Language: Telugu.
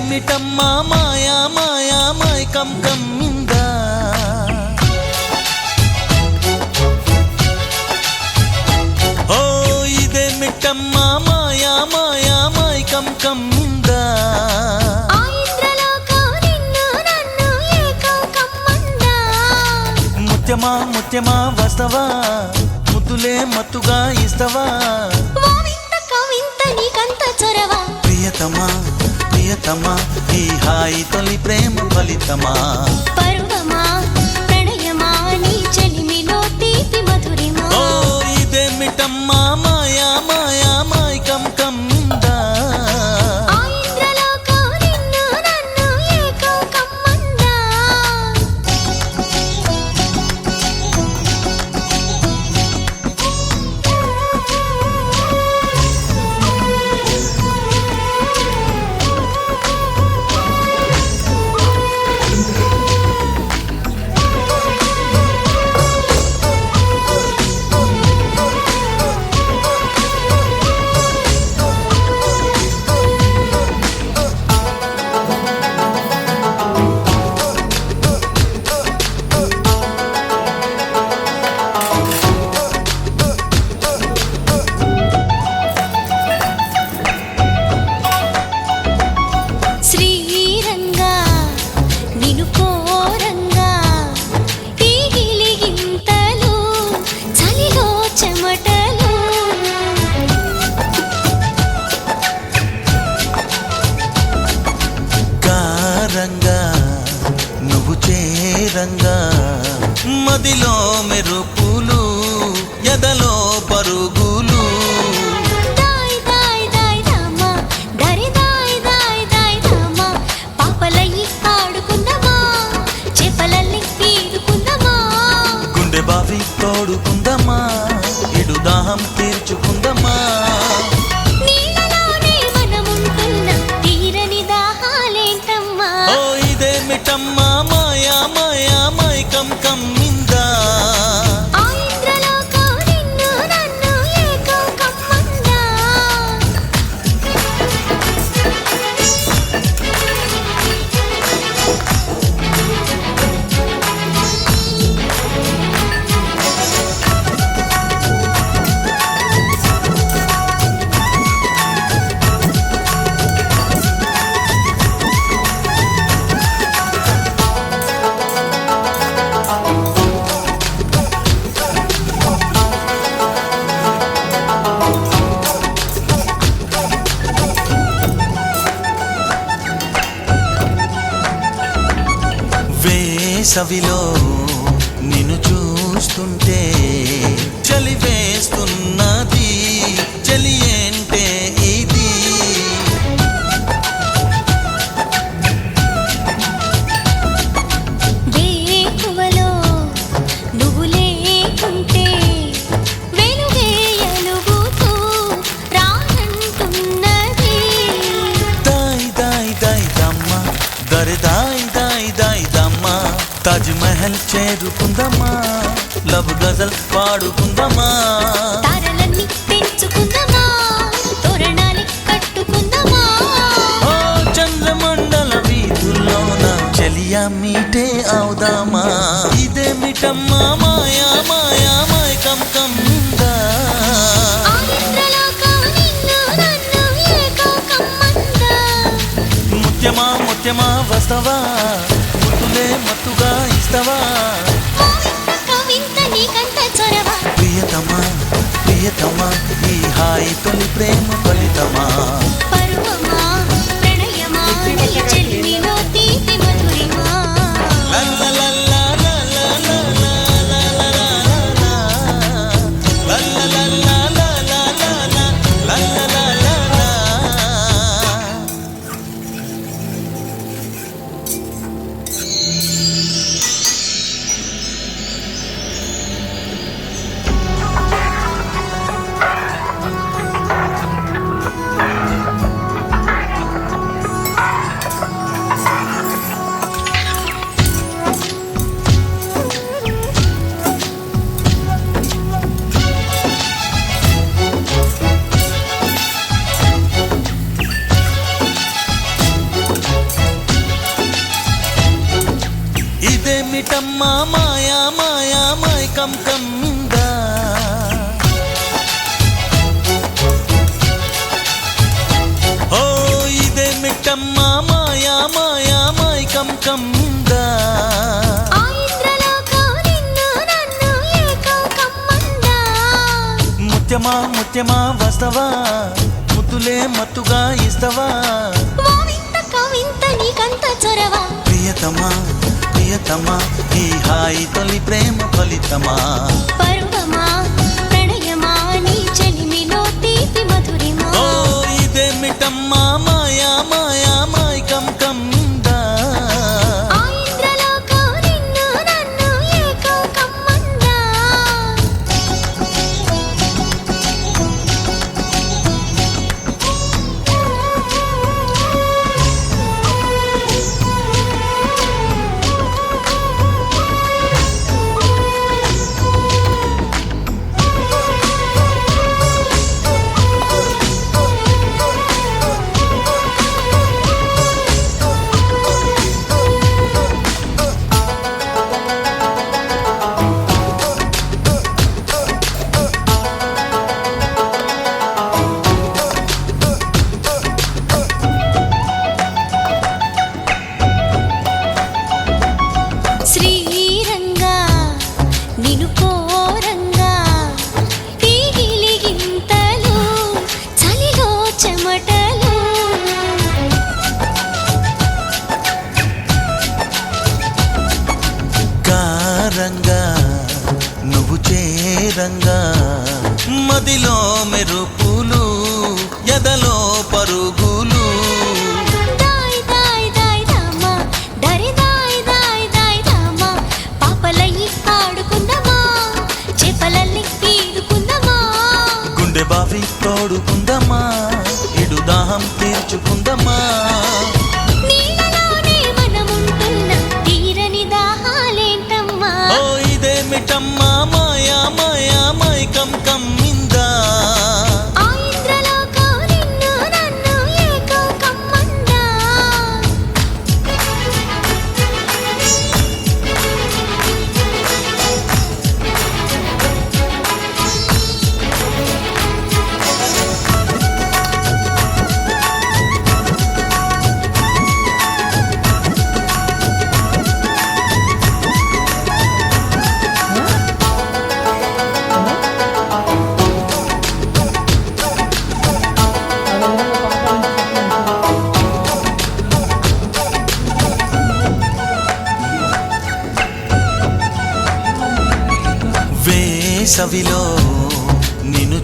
ఇదేమిటమ్మా మాయా మాయా మైకం కమ్మిందా ఓ ఇదేమిటమ్మా మాయా మాయా మైకం కమ్మిందా ముత్యమా ముత్యమా వస్తవా ముద్దులే మత్తుగా ఇస్తవా ప్రియతమా ప్రియతమా ఈ హాయి తొలి ప్రేమ ఫలితమా పరువమా ప్రణయమా నీ చెలిమిలో తీపి మధురిమా ఓ ఇదేమిటమ్మా మాయా మాయా మైకం కమ్మిందా నువ్వు చేరంగా మదిలో మెరుపులు ఎదలో పరుగులు గుండె బావి తోడుకుందమ్మా ఎడు దాహం తీర్చుకుందమ్మా ఇదేమిటమ్మా మాయా మాయా మైకం కమ్మిందా వేసవిలో నిన్ను చూస్తుంటే చలి వేస్తున్నది చలి ఏంటే ఇది వేకువలో నువ్వు లేకుంటే వెలుగేయలుగుతూ రానంటున్నది దాయ్ దాయ్ దాయ్ దమ్మ దరి దాయ్ దాయ్ దాయ్ దమ్మ తాజ్ మహల్ చేరుకుందమ్మా లవ్ గజల్ పాడుకుందమ్మా తారలన్నీ పెంచుకుందమా తోరణాలు కట్టుకుందమా ఓ చంద్రమండల వీధుల్లోన చెలియా మీటే అవుదామా ఇదేమిటమ్మా మాయా మాయా మైకం కమ్మిందా ముత్యమా ముత్యమా వస్తవా ముద్దులే మత్తుగా ఇస్తవా ప్రియతమా ప్రియతమా ఈ హాయి తొలి ప్రేమ ఫలితమా పరువమా ప్రణయమా నీ చెలిమిలో తీపి మధురిమా ఇదేమిటమ్మా మాయా మాయా మైకం కందా ఓ ఇదేమిటమ్మా మాయా మాయా మైకం కందా ఆ ఇంద్రలోకం నిన్ను నన్ను ఏకం కమ్మందా. ముత్యమా ముత్యమా వస్తవా ముద్దులే మత్తుగా ఇస్తవా ఓ వింత కవింత నీకంత చొరవ. ప్రియతమా ప్రియతమా ఈ హాయి తొలి ప్రేమ ఫలితమా పరువమా ప్రణయమా నీ చెలిమిలో తీపి మధురిమా. ఓ ఇదేమిటమ్మా మాయా మాయా మైకం కందా ఆ ఇంద్రలోకం నిన్ను నన్ను ఏకం కమ్మందా. శ్రీరంగా నిను కోరంగా ఈ గిలిగింతలు చలిలో చెమటలు. కారంగా నువ్వు చేరంగా మదిలో మెరుపులు ఎదలో పరుగులు దాయ్ దాయ్ దాయ్ దామా దరి దాయ్ దాయ్ దాయ్ దామా. పాపలయ్యి ఆడుకుందామా చేపలల్ని ఈదుకుందామా. గుండె బావి తోడుకుందమ్మా ఇడు దాహం తీర్చుకుందమ్మా నీళ్ళలోనే మనముంటున్న తీరని దాహాలేంటమ్మా. ఓ ఇదేమిటమ్మా మాయా మాయా మైకం కమ్మిందా ఆ ఇంద్రలోకం నిన్ను నన్ను ఏకం కమ్మందా. వేసవిలో నిన్ను